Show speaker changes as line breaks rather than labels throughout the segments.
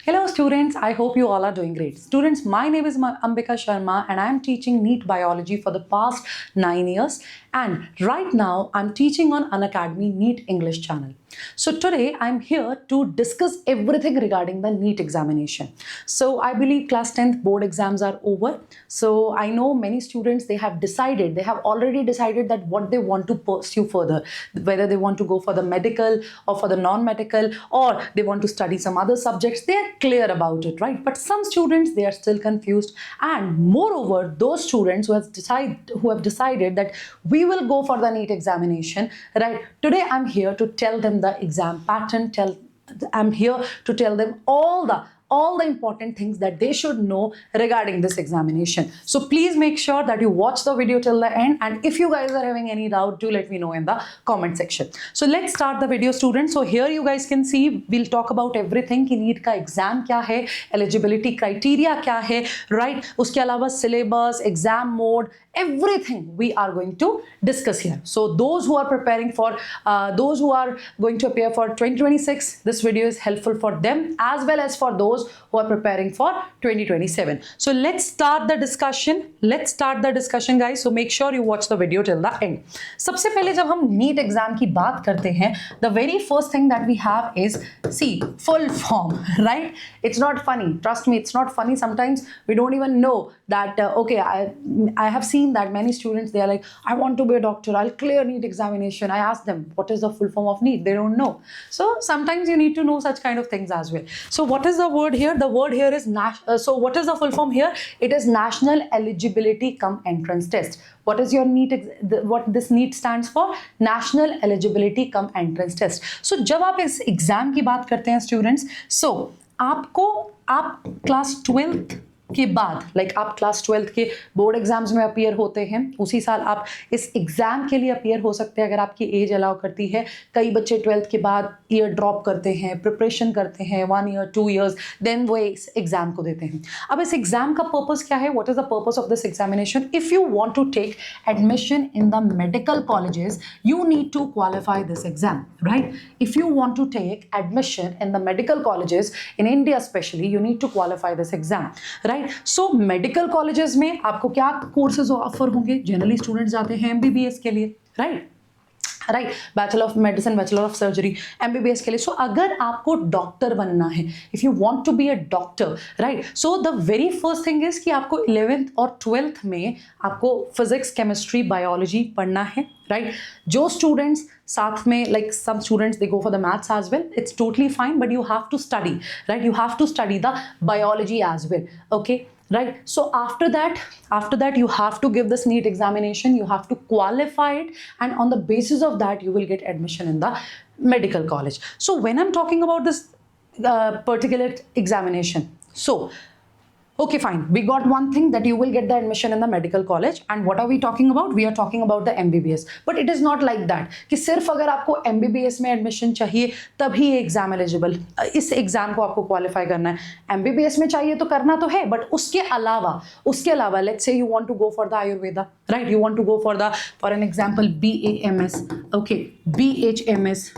Hello students, I hope you all are doing great. Students, my name is Ambika Sharma and I am teaching NEET biology for the past 9 years, and right now I'm teaching on Unacademy NEET English channel. So today I'm here to discuss everything regarding the NEET examination. So I believe class 10th board exams are over. So I know many students, they have already decided that what they want to pursue further, whether they want to go for the medical or for the non-medical, or they want to study some other subjects. They are clear about it, right? But some students, they are still confused, and moreover those students who have decided that we will go for the NEET examination, right? Today I'm here to tell them the exam pattern. I'm here to tell them all the important things that they should know regarding this examination. So please make sure that you watch the video till the end, and if you guys are having any doubt, do let me know in the comment section. So let's start the video, students. So here you guys can see we'll talk about everything कि NEET का exam क्या है, eligibility criteria क्या है, right? उसके अलावा syllabus, exam mode, everything we are going to discuss here. So those who are preparing for those who are going to appear for 2026, this video is helpful for them as well as for those who are preparing for 2027. So let's start the discussion guys. So make sure you watch the video till the end. सबसे पहले जब हम NEET exam की बात करते हैं, the very first thing that we have is, see, full form, right? It's not funny, trust me, it's not funny. Sometimes we don't even know that okay, I have seen that many students, they are like, I want to be a doctor, I'll clear NEET examination. I ask them, what is the full form of NEET? They don't know. So sometimes you need to know such kind of things as well. So what is the word here? The word here is so what is the full form here? It is National Eligibility Cum Entrance Test. What is your NEET? What this NEET stands for? National Eligibility Cum Entrance Test. So जब आप इस exam की बात करते हैं students, so आप class 12th के बाद, लाइक आप क्लास 12th के बोर्ड एग्जाम्स में अपीयर होते हैं, उसी साल आप इस एग्जाम के लिए अपीयर हो सकते हैं अगर आपकी एज अलाउ करती है. कई बच्चे 12th के बाद ईयर ड्रॉप करते हैं, प्रिपरेशन करते हैं 1 year 2 years, देन वो इस एग्जाम को देते हैं. अब इस एग्जाम का पर्पस क्या है? What is the purpose of this examination? If you want to take admission in the medical colleges, you need to qualify this exam, right? If you want to take admission in the medical colleges in India especially, you need to qualify this exam, right? So medical colleges में आपको क्या courses offer होंगे? Generally students जाते हैं MBBS के लिए, right? Bachelor of medicine, bachelor of surgery, MBBS के लिए. सो अगर आपको डॉक्टर बनना है, if you want to be a doctor, right, so the very first thing is कि आपको 11th और 12th में आपको फिजिक्स, केमिस्ट्री, बायोलॉजी पढ़ना है, राइट? जो स्टूडेंट्स साथ में, like some students they go for the maths as well, it's totally fine, but you have to study, right? You have to study the biology as well, okay, right? So after that you have to give this NEET examination, you have to qualify it, and on the basis of that you will get admission in the medical college. So when I'm talking about this particular examination, so okay, fine, we got one thing that you will get the admission in the medical college, and what are we talking about? We are talking about the MBBS. But it is not like that कि सिर्फ अगर आपको MBBS में admission चाहिए तभी ये exam eligible, इस exam को आपको क्वालिफाई करना है. MBBS में चाहिए तो करना तो है, बट उसके अलावा let's say you want to go for the Ayurveda, right? You want to go for an example BAMS, okay, BHMS,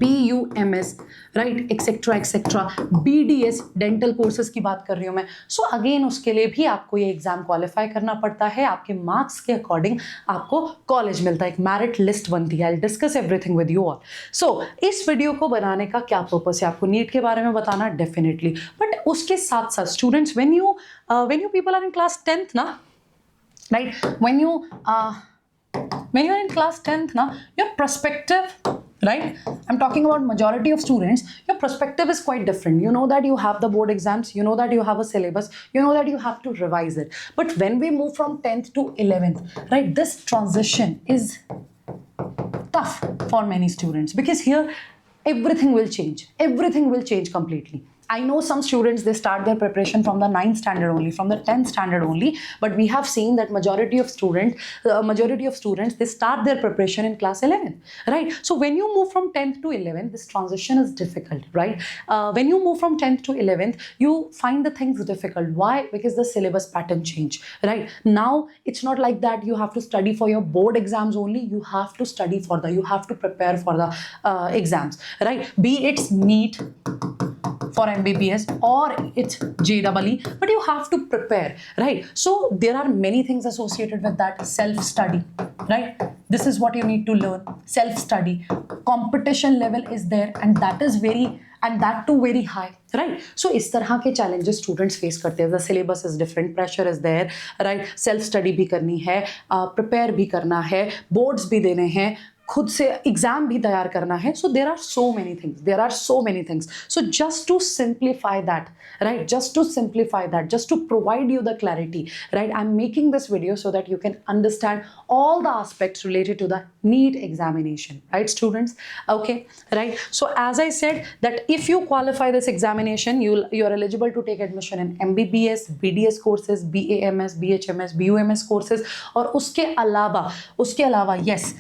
BUMS, right, etcetera, BDS, dental courses की बात कर रही हूँ मैं. सो अगेन उसके लिए भी आपको ये एग्जाम क्वालिफाई करना पड़ता है. आपके मार्क्स के अकॉर्डिंग आपको कॉलेज मिलता है, एक मेरिट लिस्ट बनती है. I will discuss everything with you all. So इस वीडियो को बनाने का क्या पर्पस है? आपको नीट के बारे में बताना, डेफिनेटली, बट उसके साथ साथ students, when you people are in class 10th ना, right, when you are in class 10th ना, your perspective, right, I'm talking about majority of students, your perspective is quite different. You know that you have the board exams, you know that you have a syllabus, you know that you have to revise it. But when we move from 10th to 11th, right, this transition is tough for many students, because here everything will change completely. I know some students, they start their preparation from the 9th standard only, from the 10th standard only, but we have seen that majority of students, they start their preparation in class 11, right? So when you move from 10th to 11th, this transition is difficult, right? When you move from 10th to 11th, you find the things difficult. Why? Because the syllabus pattern change, right? Now it's not like that you have to study for your board exams only, you have to prepare for the exams, right? Be it NEET, for MBBS or it's JEE, but you have to prepare, right? So there are many things associated with that. Self-study, right? This is what you need to learn. Self-study. Competition level is there, and that is that too very high, right? So इस तरह के challenges students face करते हैं. The syllabus is different, pressure is there, right? Self-study भी करनी है, prepare भी करना है, boards भी देने हैं, खुद से एग्जाम भी तैयार करना है. So there are so many things. So just to simplify that, right, just to provide you the clarity, right, I'm making this video so that you can understand all the aspects related to the NEET examination, right students? Okay, right. So as I said that if you qualify this examination, you're eligible to take admission in MBBS, BDS courses, BAMS, BHMS, BUMS courses. और उसके अलावा yes,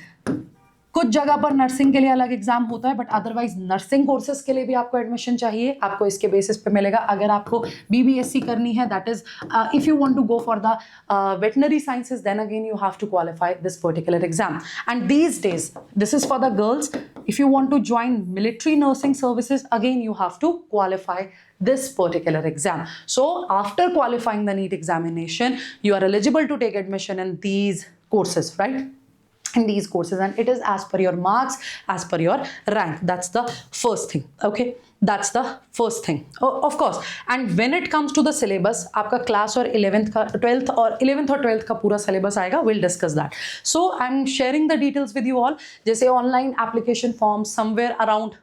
कुछ जगह पर nursing के लिए अलग exam होता है, बट अदरवाइज नर्सिंग कोर्सेज के लिए भी आपको एडमिशन चाहिए, आपको इसके बेसिस पे मिलेगा. अगर आपको BBSc करनी है, that is if you want to go for the veterinary sciences, then again you have to qualify this particular exam. And these days this is for the girls. If you want to join military nursing services, again you have to qualify this particular exam. So after qualifying the NEET examination, you are eligible to take admission in these courses, right? In these courses, and it is as per your marks, as per your rank. That's the first thing. Okay, that's the first thing. Oh, of course. And when it comes to the syllabus, आपका class और 11th का 12th और 12th का पूरा syllabus आएगा. We'll discuss that. So I'm sharing the details with you all. जैसे online application form somewhere around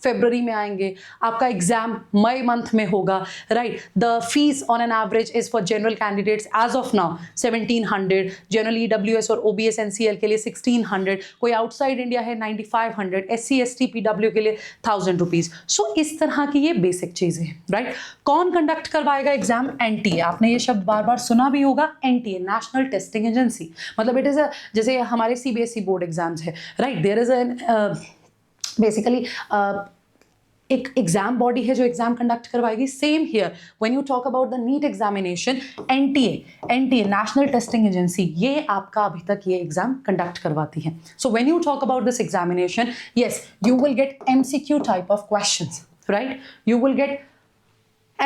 February में आएंगे, आपका एग्जाम मई मंथ में होगा, right. The fees on an average is for general candidates as of now 1700, general EWS और OBS NCL के लिए 1600, कोई आउटसाइड इंडिया है 9500, SC ST PW के लिए 1000 रुपीज़. सो इस तरह की ये बेसिक चीज़ें हैं, राइट. कौन कंडक्ट करवाएगा एग्जाम? NTA. आपने ये शब्द बार बार सुना भी होगा, NTA, नेशनल टेस्टिंग एजेंसी. मतलब इट इज़ जैसे हमारे CBSE बोर्ड एग्जाम्स है, right. There is an basically एक एग्जाम बॉडी है जो एग्जाम कंडक्ट करवाएगी. Same here when you talk about the NEET examination, NTA national testing agency, ये आपका अभी तक ये एग्जाम कंडक्ट करवाती है. So when you talk about this examination, yes, you will get MCQ type of questions, right. You will get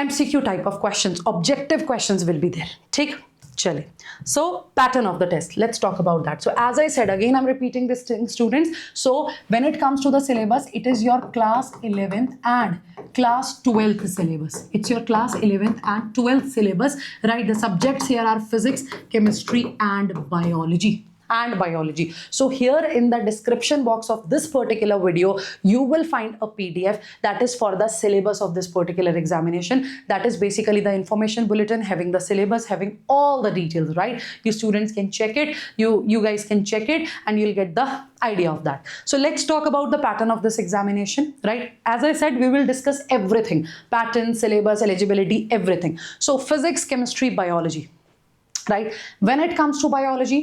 MCQ type of questions, objective questions will be there. ठीक, चले. So pattern of the test, let's talk about that. So as I said, again I'm repeating this thing, students. So when it comes to the syllabus, it is your class 11th and class 12th syllabus. It's your class 11th and 12th syllabus, right? The subjects here are physics, chemistry and biology. So here in the description box of this particular video, you will find a PDF that is for the syllabus of this particular examination. That is basically the information bulletin having the syllabus, having all the details, right? You students can check it, you guys can check it, and you'll get the idea of that. So let's talk about the pattern of this examination, right? As I said, we will discuss everything: pattern, syllabus, eligibility, everything. So physics, chemistry, biology, right? When it comes to biology,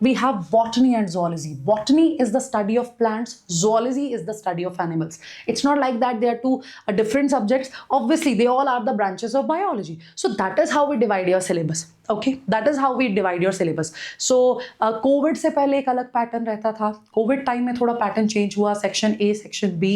we have botany and zoology. Botany is the study of plants, zoology is the study of animals. It's not like that they are two different subjects. Obviously they all are the branches of biology. So that is how we divide your syllabus. Okay, that is how we divide your syllabus. So COVID से पहले एक अलग pattern रहता था. COVID time में थोड़ा pattern change हुआ, section A, section B,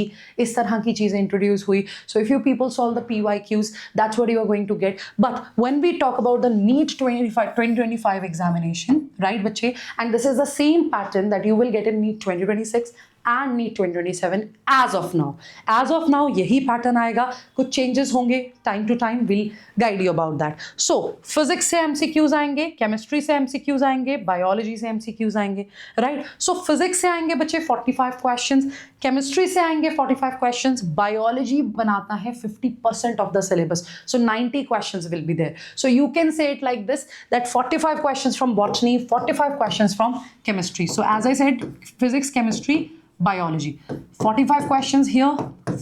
इस तरह की चीज़ें इंट्रोड्यूस हुई. So if you people solve the PYQs, that's what you are going to get. But when we talk about the NEET 2025 examination, right बच्चे, and this is the same pattern that you will get in NEET 2026 and NEET 2027 as of now. As of now यही pattern आएगा. कुछ changes होंगे time to time, will guide you about that. So physics से MCQs आएंगे, chemistry से MCQs आएंगे, biology से MCQs आएंगे, राइट. सो फिजिक्स से आएंगे बच्चे 45 क्वेश्चंस, केमिस्ट्री से आएंगे 45 क्वेश्चंस, बायोलॉजी बनाता है 50% of the syllabus. So 90 questions will be there. So you can say it like this that 45 questions from botany, 45 questions from chemistry. So as I said, physics, chemistry, biology, 45 questions here,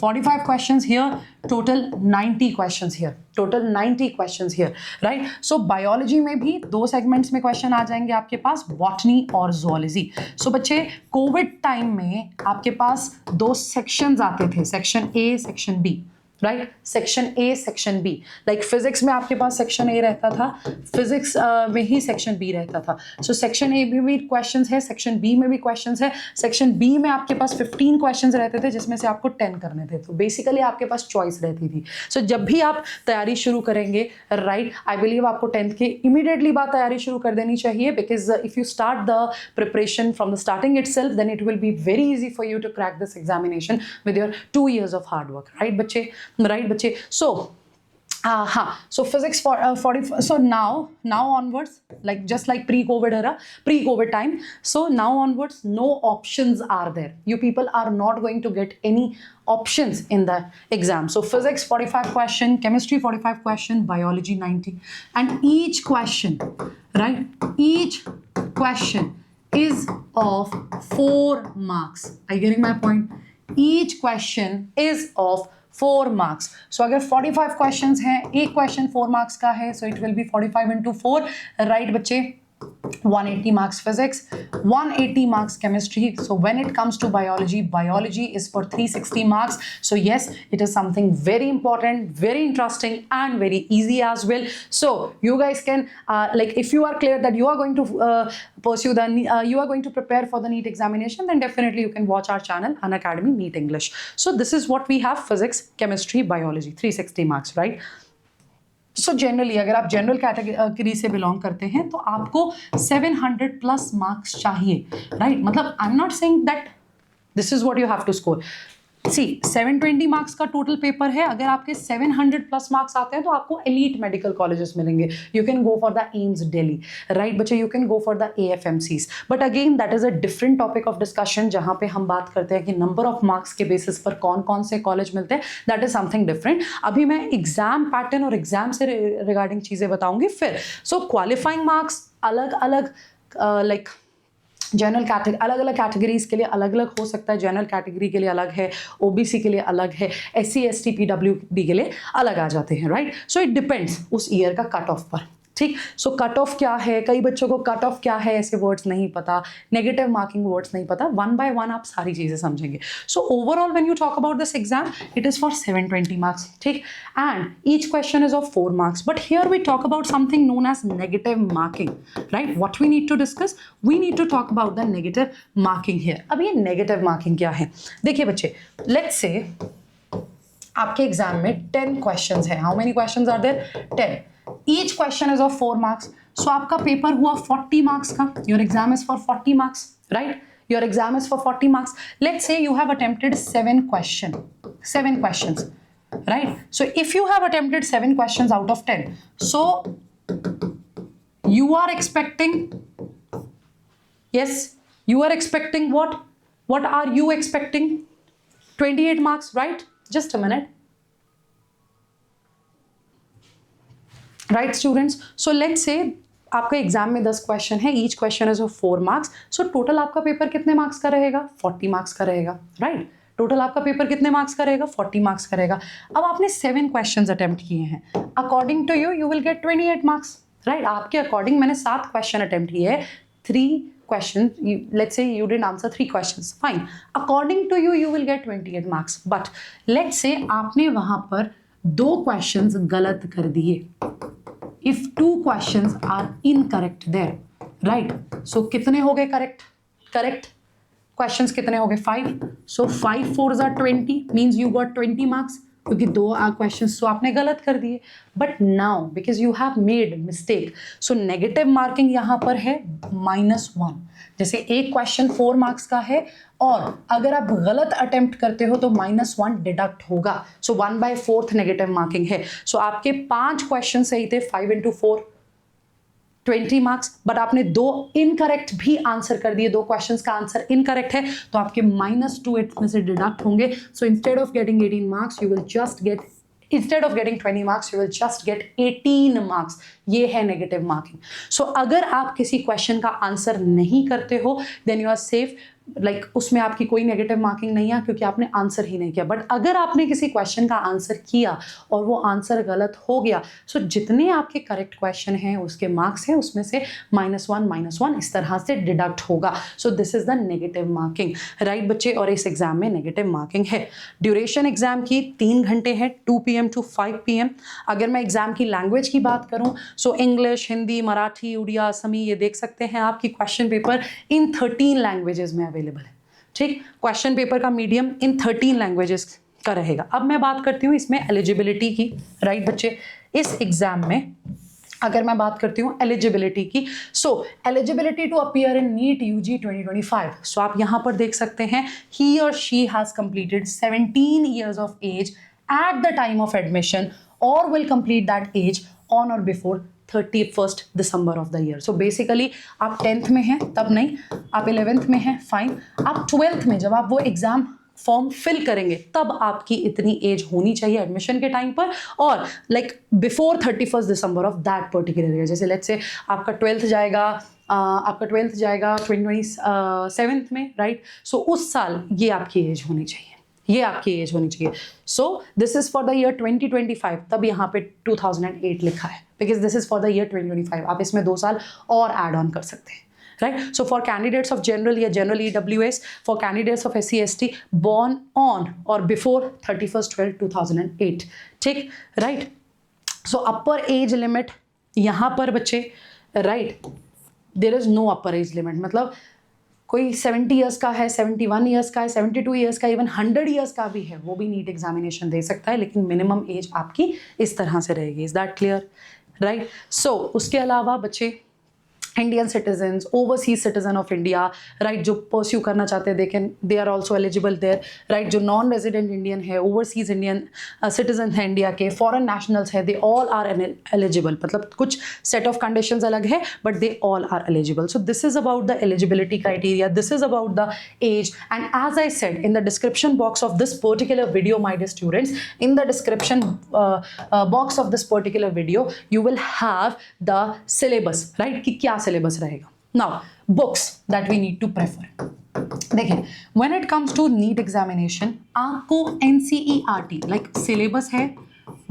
45 questions here, total 90 questions here, total 90 questions here, right? So biology में भी दो segments में question आ जाएंगे आपके पास, botany और zoology. So बच्चे COVID time में आपके पास दो sections आते थे, section A, section B. Right, section A, section B, like physics में आपके पास सेक्शन ए रहता था, फिजिक्स में ही सेक्शन बी रहता था. सो सेक्शन ए में भी क्वेश्चंस है, सेक्शन बी में भी क्वेश्चंस है. सेक्शन बी में आपके पास 15 क्वेश्चंस रहते थे जिसमें से आपको 10 करने थे. तो बेसिकली आपके पास चॉइस रहती थी. सो जब भी आप तैयारी शुरू करेंगे, राइट, आई बिलीव आपको 10th की इमीडिएटली बाद तैयारी शुरू कर देनी चाहिए, because if you start the preparation from the starting itself, then it will be very easy for you to crack this examination with your 2 years of hard work. Right बच्चे, right बच्चे. So so physics for 40. So now onwards, like just like pre-COVID era, pre-COVID time, so now onwards no options are there. You people are not going to get any options in the exam. So physics 45 question, chemistry 45 question, biology 90, and each question, right, each question is of 4 marks. Are you getting my point? Each question is of 4 marks. So अगर 45 questions हैं, एक question 4 marks का है, so it will be 45 into 4, right बच्चे? 180 marks physics, 180 marks chemistry. So when it comes to biology is for 360 marks. So yes, it is something very important, very interesting, and very easy as well. So you guys can like, if you are clear that you are going to pursue the you are going to prepare for the NEET examination, then definitely you can watch our channel Unacademy NEET English. So this is what we have: physics, chemistry, biology, 360 marks, right? So generally अगर आप general category से belong करते हैं तो आपको 700 plus marks चाहिए, right? मतलब I am not saying that this is what you have to score. See 720 marks का टोटल पेपर है. अगर आपके 700 प्लस मार्क्स आते हैं तो आपको एलीट मेडिकल कॉलेजेस मिलेंगे. You can go for the AIIMS Delhi, right बच्चे, you can go for the AFMCs. But again that is a different topic of discussion, जहाँ पे हम बात करते हैं कि नंबर ऑफ मार्क्स के बेसिस पर कौन कौन से कॉलेज मिलते हैं. That is something different. अभी मैं एग्जाम पैटर्न और एग्जाम से रिगार्डिंग चीज़ें बताऊंगी फिर. सो क्वालिफाइंग मार्क्स अलग अलग, लाइक जनरल कैटेगरी, अलग अलग कैटेगरीज के लिए अलग अलग हो सकता है. जनरल कैटेगरी के लिए अलग है, OBC के लिए अलग है, SC ST PWD के लिए अलग आ जाते हैं, राइट? सो इट डिपेंड्स उस ईयर का कट ऑफ पर. ठीक, सो कट ऑफ क्या है, कई बच्चों को कट ऑफ क्या है ऐसे वर्ड्स नहीं पता, नेगेटिव मार्किंग वर्ड्स नहीं पता. 1 by 1 आप सारी चीज़ें समझेंगे. So overall when you talk about this exam, it is for 720 marks. ठीक, and each question is of 4 marks. But here we talk about something known as negative marking, right? What we need to discuss, we need to talk about the negative marking here. अब ये negative marking क्या है? देखिए बच्चे, let's say आपके exam में 10 questions हैं. How many questions are there? 10. Each question is of 4 marks. So आपका पेपर हुआ 40 marks का. Your exam is for 40 marks, right? Your exam is for 40 marks. Let's say you have attempted 7 questions, right? So if you have attempted 7 questions out of 10, so you are expecting, yes, you are expecting what? What are you expecting? 28 marks, right? Just a minute. Right students, so let's say आपका exam में 10 question है, each question is of 4 marks. So total आपका paper कितने marks का रहेगा? 40 marks का रहेगा, right? Total आपका पेपर कितने मार्क्स का रहेगा? 40 मार्क्स का रहेगा. अब आपने 7 क्वेश्चंस अटेम्प्ट किए हैं. According to you will get 28 marks, right? आपके अकॉर्डिंग मैंने 7 क्वेश्चन अटेम्प्ट किए हैं, 3 question, let's say you didn't answer 3 questions, fine. According to you will get 28 marks. But let's say आपने वहां पर 2 questions गलत कर दिए. If 2 questions are incorrect there, right? So कितने हो गए correct questions कितने हो गए? 5. So 5 4s are 20, means you got 20 marks. क्योंकि 2 क्वेश्चंस तो आपने गलत कर दिए. But now because you have made mistake, so negative marking यहाँ पर है -1. जैसे एक क्वेश्चन 4 मार्क्स का है और अगर आप गलत अटेम्प्ट करते हो तो -1 डिडक्ट होगा. सो 1/4 नेगेटिव मार्किंग है. सो आपके 5 क्वेश्चन सही थे, 5 into 4 20 मार्क्स. बट आपने 2 इनकरेक्ट भी आंसर कर दिए, 2 क्वेश्चंस का आंसर इनकरेक्ट है, तो आपके -2 इसमें से डिडक्ट होंगे. So instead of getting 18 marks you will just get, instead of getting 20 marks you will just get 18 marks. ये है नेगेटिव मार्किंग. सो अगर आप किसी क्वेश्चन का आंसर नहीं करते हो then you are safe. Like उसमें आपकी कोई नेगेटिव मार्किंग नहीं है क्योंकि आपने आंसर ही नहीं किया। बट अगर आपने किसी क्वेश्चन का आंसर किया और वो आंसर गलत हो गया, सो जितने आपके करेक्ट क्वेश्चन हैं उसके मार्क्स हैं उसमें से -1 इस तरह से डिडक्ट होगा। सो this is the negative marking, right बच्चे। और इस एग्जाम में नेगेटिव मार्किंग है। ड्यूरेशन एग्जाम की 3 घंटे है, 2 PM to 5 PM। अगर मैं एग्जाम की लैंग्वेज की बात करूं, सो इंग्लिश, हिंदी, मराठी, उड़िया, असमी, ये देख सकते हैं आपकी क्वेश्चन पेपर इन 13 लैंग्वेजेस में अवेलेबल है। ठीक, क्वेश्चन पेपर का मीडियम इन 13 लैंग्वेजेस का रहेगा। अब मैं बात करती हूँ इसमें एलिजिबिलिटी की, राइट बच्चे। इस एग्जाम में अगर मैं बात करती हूँ एलिजिबिलिटी की, so eligibility to appear in NEET UG 2025, so आप यहाँ पर देख सकते हैं ही और she has completed 17 years of age at the time of admission or will complete that age on or before 31st December of the year. So basically आप 10th में हैं तब नहीं, आप 11th में हैं फाइन, आप 12th में जब आप वो एग्जाम फॉर्म फिल करेंगे तब आपकी इतनी एज होनी चाहिए एडमिशन के टाइम पर, और like before 31st December of that particular year. जैसे लेट्स से आपका 12th जाएगा 2027 में, राइट। सो उस साल ये आपकी एज होनी चाहिए, ये आपकी एज होनी चाहिए। सो this is for the year 2025, तब यहाँ पे 2008 लिखा है because this is for the year 2025। आप इसमें 2 साल और ऐड ऑन कर सकते हैं, right? So for candidates of general या general EWS, for candidates of SC ST born on or before 31st 12 2008, ठीक, right? So upper age limit यहाँ पर बच्चे, right? There is no upper age limit, मतलब कोई 70 ईयर्स का है, 71 years का है, 72 ईयर्स का, इवन 100 ईयर्स का भी है, वो भी नीट एग्जामिनेशन दे सकता है, लेकिन मिनिमम एज आपकी इस तरह से रहेगी। Is that clear, right? So उसके अलावा बच्चे Indian citizens, overseas citizen of India, right, जो परस्यू करना चाहते हैं they are also eligible there, right. जो नॉन रेजिडेंट इंडियन है, ओवरसीज इंडियन सिटीजन है इंडिया के, फॉरेन नेशनल्स है, दे ऑल आर एलिजिबल। मतलब कुछ सेट ऑफ कंडीशंस अलग है but they all are eligible. So this is about the eligibility criteria, this is about the age, and as I said in the description box of this particular video, my dear students, in the description box of this particular video you will have the syllabus, right, कि क्या syllabus रहेगा। Now books that we need to prefer, देखिए when it comes to NEET examination, आपको NCERT like syllabus है,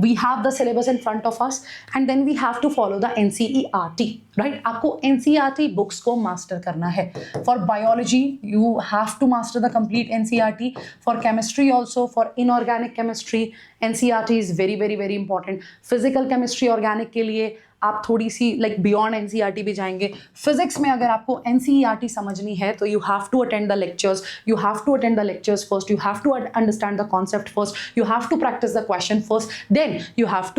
we have the syllabus in front of us and then we have to follow the NCERT, right? आपको NCERT books को master करना है। For biology you have to master the complete NCERT, for chemistry also, for inorganic chemistry NCERT is very very very important, physical chemistry organic के लिए आप थोड़ी सी like beyond NCERT भी जाएंगे। फिजिक्स में अगर आपको NCERT समझनी है तो you have to attend the lectures, you have to attend the lectures first, you have to understand the concept first, you have to practice the question first, then you have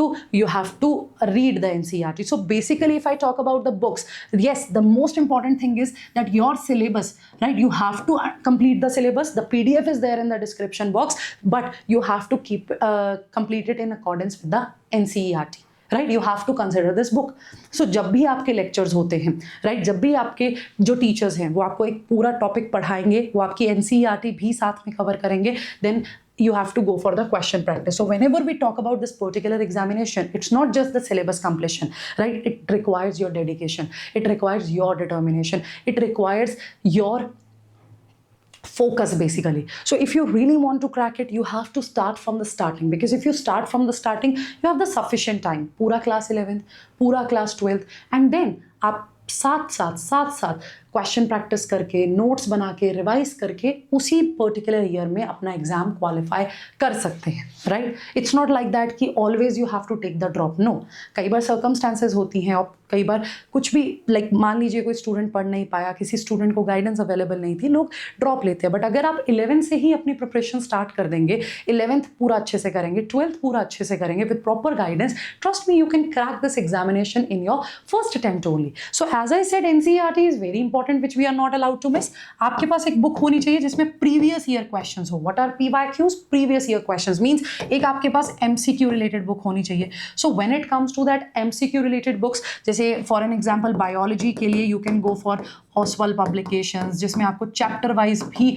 to read the NCERT. So basically if I talk about the books, yes, the most important thing is that your syllabus, right, you have to complete the syllabus. The PDF is there in the description box, but you have to complete it in accordance with the NCERT, right? You have to consider this book. So जब भी आपके lectures होते हैं, right, जब भी आपके जो teachers हैं वो आपको एक पूरा topic पढ़ाएंगे, वो आपकी NCERT भी साथ में cover करेंगे, then you have to go for the question practice. So whenever we talk about this particular examination, it's not just the syllabus completion, right? It requires your dedication, it requires your determination, it requires your focus basically. So if you really want to crack it, you have to start from the starting, because if you start from the starting, you have the sufficient time, पूरा class 11th, पूरा class 12th, and then आप साथ question practice करके, notes बना के, revise करके उसी particular year में अपना एग्जाम क्वालिफाई कर सकते हैं, right? It's not like that कि always you have to take the drop, no. कई बार सर्कमस्टांसेस होती हैं और कई बार कुछ भी लाइक मान लीजिए कोई स्टूडेंट पढ़ नहीं पाया, किसी स्टूडेंट को गाइडेंस अवेलेबल नहीं थी, लोग ड्रॉप लेते हैं। बट अगर आप 11 से ही अपनी प्रिपरेशन स्टार्ट कर देंगे, 11th पूरा अच्छे से करेंगे, 12th पूरा अच्छे से करेंगे with proper guidance, trust me, you can crack this examination in your first attempt only. So as I said, NCERT is very important which we are not allowed to miss. आपके पास एक book होनी चाहिए जिसमें previous year questions हो। What are PYQs? Previous year questions means एक आपके पास MCQ रिलेटेड बुक होनी चाहिए। So when it comes to that MCQ related books, जैसे फॉर एन एग्जांपल बायोलॉजी के लिए you can go for Oswald publications, जिसमें आपको चैप्टर वाइज भी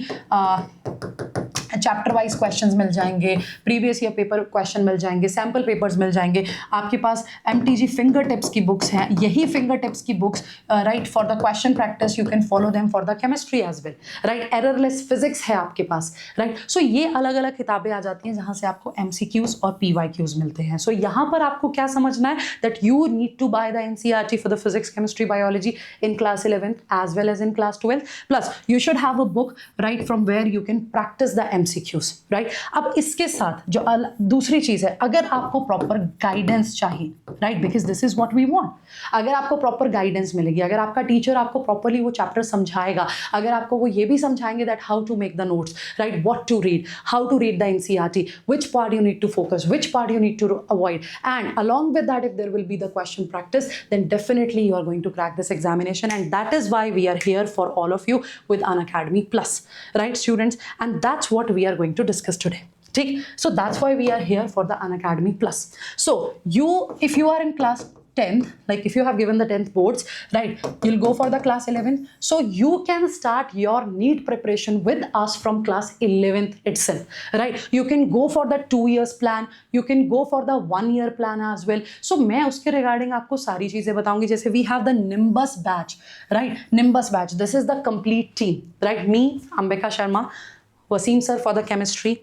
चैप्टर वाइज क्वेश्चंस मिल जाएंगे, प्रीवियस ईयर पेपर क्वेश्चन मिल जाएंगे, सैम्पल पेपर्स मिल जाएंगे। आपके पास MTG फिंगर टिप्स की बुक्स हैं, यही फिंगर टिप्स की books right for the question practice, you can follow them for the chemistry as well, right. Errorless physics है आपके पास, राइट। सो ये अलग अलग किताबें आ जाती हैं जहां से आपको MCQs और PYQs मिलते हैं। सो यहाँ पर आपको क्या समझना है, that you need to buy the NCERT for the physics, chemistry, biology in class 11th as well as in class 12th, plus you should have a book right from where you can practice the MCQs, right. अब इसके साथ जो दूसरी चीज है, अगर आपको proper guidance चाहिए, right, because this is what we want, अगर आपको प्रॉपर गाइडेंस मिलेगी, अगर आपका टीचर आपको प्रॉपरली वो चैप्टर समझाएगा, अगर आपको वो ये भी समझाएंगे that how to make the notes, right, what to read, how to read the NCERT, which part you need to focus, which part you need to avoid, and along with that if there will be the question practice, then definitely you are going to crack this examination, and that is why we are here for all of you with Unacademy Plus, right students, and that's what we are going to discuss today. ठीक, so that's why we are here for the Unacademy Plus. So you, if you are in class 10th, like if you have given the 10th boards, right, you'll go for the class 11th, so you can start your NEET preparation with us from class 11th itself, right. You can go for the 2 years plan, you can go for the 1 year plan as well. So मैं उसके regarding आपको सारी चीजें बताऊंगी, जैसे we have the Nimbus batch, right, Nimbus batch, this is the complete team, right, me, Ambika Sharma, Wasim sir for the chemistry,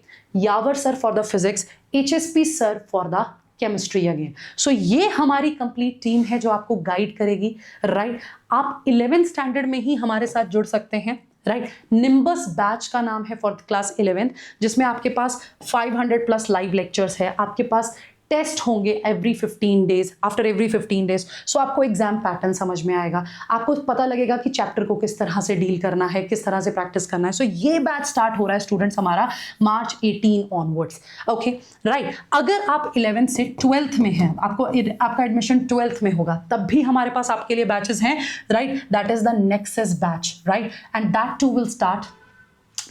Yavar sir for the physics, HSP sir for the chemistry again. So ये हमारी complete team है जो आपको guide करेगी, right. आप 11th standard में ही हमारे साथ जुड़ सकते हैं, राइट। निम्बस बैच का नाम है फॉर क्लास 11th, जिसमें आपके पास 500+ लाइव लेक्चर्स है, आपके पास टेस्ट होंगे every 15 days, after every 15 days. So आपको एग्जाम पैटर्न समझ में आएगा, आपको पता लगेगा कि चैप्टर को किस तरह से डील करना है, किस तरह से प्रैक्टिस करना है। सो ये बैच स्टार्ट हो रहा है स्टूडेंट्स हमारा March 18 ऑनवर्ड्स, ओके, राइट। अगर आप 11th से 12th में हैं, आपका एडमिशन 12th में होगा, तब भी हमारे पास आपके लिए बैचेस हैं, right. That is the Nexus batch, right, and that too will start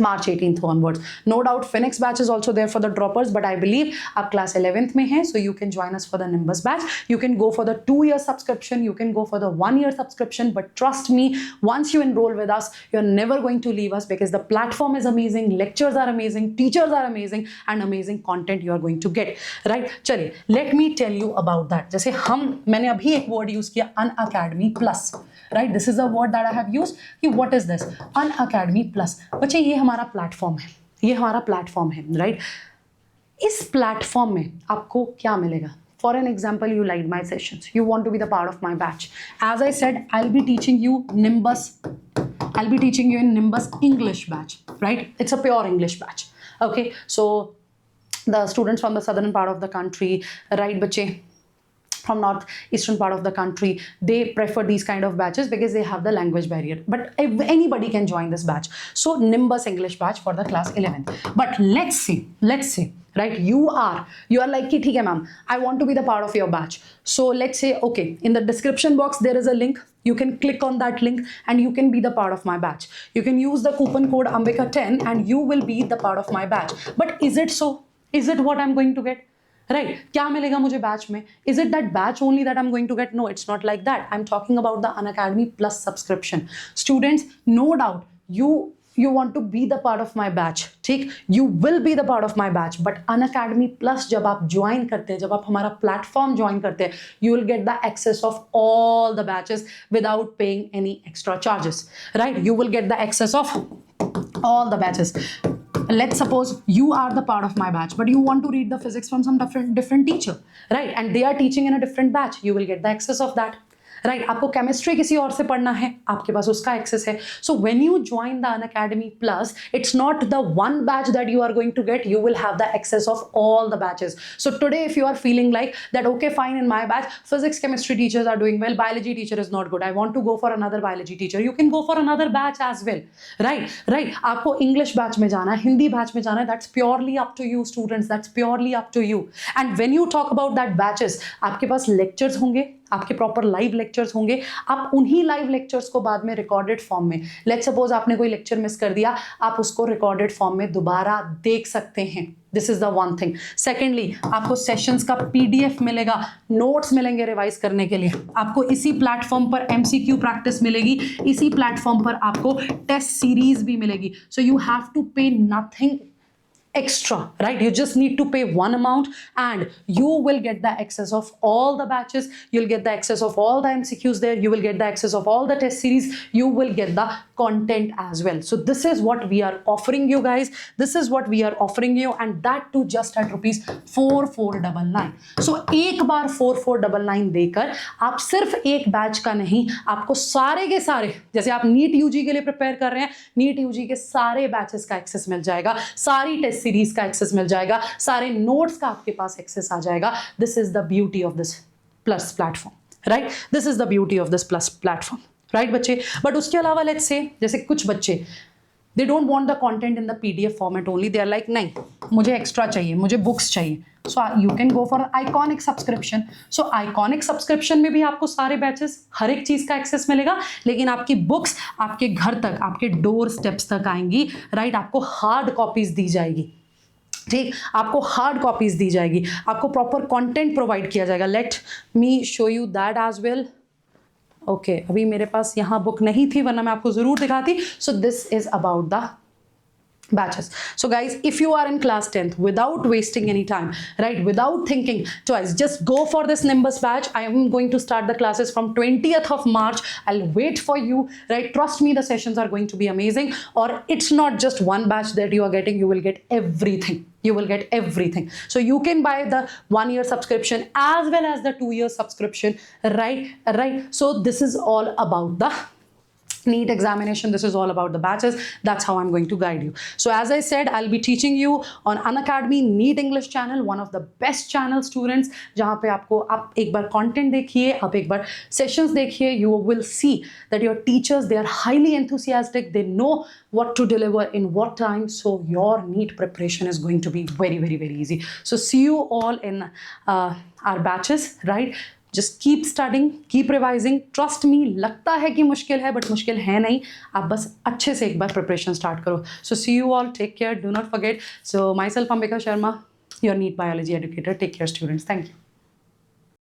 March 18th onwards. No doubt Phoenix batch is also there for the droppers, but I believe आप class 11th में हैं, so you can join us for the Nimbus batch. You can go for the 2-year subscription, you can go for the 1-year subscription, but trust me, once you enroll with us, you're never going to leave us because the platform is amazing, lectures are amazing, teachers are amazing, and amazing content you are going to get, right? चलिए, let me tell you about that. जैसे मैंने अभी एक word use किया, Unacademy Plus, right? This is a word that I have used. कि what is this? Unacademy Plus. बच्चे ये हमारा प्लेटफॉर्म है, ये हमारा प्लेटफॉर्म है, राइट। इस प्लेटफॉर्म में आपको क्या मिलेगा? For an example, you like my sessions, you want to be the part of my batch, as I said, I will be teaching you Nimbus, I'll be teaching you in Nimbus English batch, right? It's a pure English batch, okay? So the students from the southern part of the country, right, बच्चे from northeastern part of the country, they prefer these kind of batches because they have the language barrier, but anybody can join this batch. So Nimbus English batch for the class 11th. But let's say right, you are like कि ठीक है ma'am, I want to be the part of your batch. So let's say, okay, in the description box there is a link, you can click on that link and you can be the part of my batch. You can use the coupon code Ambika10 and you will be the part of my batch. But is it so? Is it what I'm going to get? Right, क्या मिलेगा मुझे batch में? Is it that batch only that I am going to get? No, it's not like that. I am talking about the Unacademy Plus subscription. Students, no doubt you want to be the part of my batch, ठीक, you will be the part of my batch, but Unacademy Plus जब आप join करते हैं, जब आप हमारा platform join करते हैं, you will get the access of all the batches without paying any extra charges, right? You will get the access of all the batches. Let's suppose you are the part of my batch, but you want to read the physics from some different teacher, right? And they are teaching in a different batch. You will get the access of that. Right, आपको chemistry किसी और से पढ़ना है, आपके पास उसका access है. So when you join the Unacademy Plus, it's not the one batch that you are going to get, you will have the access of all the batches. So today if you are feeling like that, okay fine, in my batch physics chemistry teachers are doing well, biology teacher is not good, I want to go for another biology teacher, you can go for another batch as well. Right, आपको English batch में जाना है, Hindi batch में जाना है, that's purely up to you students, that's purely up to you. And when you talk about that batches, आपके पास lectures होंगे, आपके प्रॉपर लाइव लेक्चर्स होंगे. आप उन्हीं लाइव लेक्चर्स को बाद में रिकॉर्डेड फॉर्म में, लेट्स सपोज आपने कोई लेक्चर मिस कर दिया, आप उसको रिकॉर्डेड फॉर्म में दोबारा देख सकते हैं. This is the one thing. Secondly, आपको सेशंस का PDF मिलेगा, नोट्स मिलेंगे रिवाइज करने के लिए, आपको इसी प्लेटफॉर्म पर MCQ प्रैक्टिस मिलेगी, इसी प्लेटफॉर्म पर आपको टेस्ट सीरीज भी मिलेगी. सो यू हैव टू पे nothing extra, right? You just need to pay one amount and you will get the access of all the batches, you'll get the access of all the MCQs there, you will get the access of all the test series, you will get the content as well. So this is what we are offering you guys, this is what we are offering you, and that too just at rupees 4499. So एक बार 4499 देकर आप सिर्फ एक batch का नहीं, आपको सारे के सारे, जैसे आप नीट यूजी के लिए प्रिपेयर कर रहे हैं, नीट यूजी के सारे बैचेस का एक्सेस मिल जाएगा, सारी टेस्ट सीरीज का एक्सेस मिल जाएगा, सारे नोट्स का आपके पास एक्सेस आ जाएगा. This is the beauty of this plus platform, right? This is the beauty of this plus platform, right बच्चे? बट उसके अलावा लेट्स से जैसे कुछ बच्चे they don't want the content in the PDF format only, they are like नहीं मुझे extra चाहिए, मुझे बुक्स चाहिए. So you can go for iconic subscription. So iconic subscription में भी आपको सारे बैचेस हर एक चीज़ का एक्सेस मिलेगा, लेकिन आपकी बुक्स आपके घर तक, आपके डोर स्टेप्स तक आएंगी, राइट? आपको हार्ड कॉपीज दी जाएगी, ठीक? आपको हार्ड कॉपीज दी जाएगी, आपको प्रॉपर कंटेंट प्रोवाइड किया जाएगा. Let me show you that as well. Okay, अभी मेरे पास यहाँ बुक नहीं थी, वरना मैं आपको ज़रूर दिखाती. सो this is about the batches. So guys, if you are in class 10th, without wasting any time, right, without thinking twice, just go for this Nimbus batch. I am going to start the classes from 20th of March. I'll wait for you, right? Trust me, the sessions are going to be amazing. Or it's not just one batch that you are getting, you will get everything. You will get everything. So you can buy the 1 year subscription as well as the 2 year subscription, right? So this is all about the NEET examination. This is all about the batches. That's how I'm going to guide you. So as I said, I'll be teaching you on Unacademy NEET English channel, one of the best channel students, जहाँ पे आपको आप एक बार content देखिए, आप एक बार sessions देखिए, you will see that your teachers, they are highly enthusiastic, they know what to deliver in what time, so your NEET preparation is going to be very, very, very easy. So see you all in our batches, right? Just keep studying, keep revising. Trust me, लगता है कि मुश्किल है, but मुश्किल है नहीं. आप बस अच्छे से एक बार preparation start करो. So see you all. Take care. Do not forget. So myself, Ambika Sharma, your NEET biology educator. Take care, students. Thank you.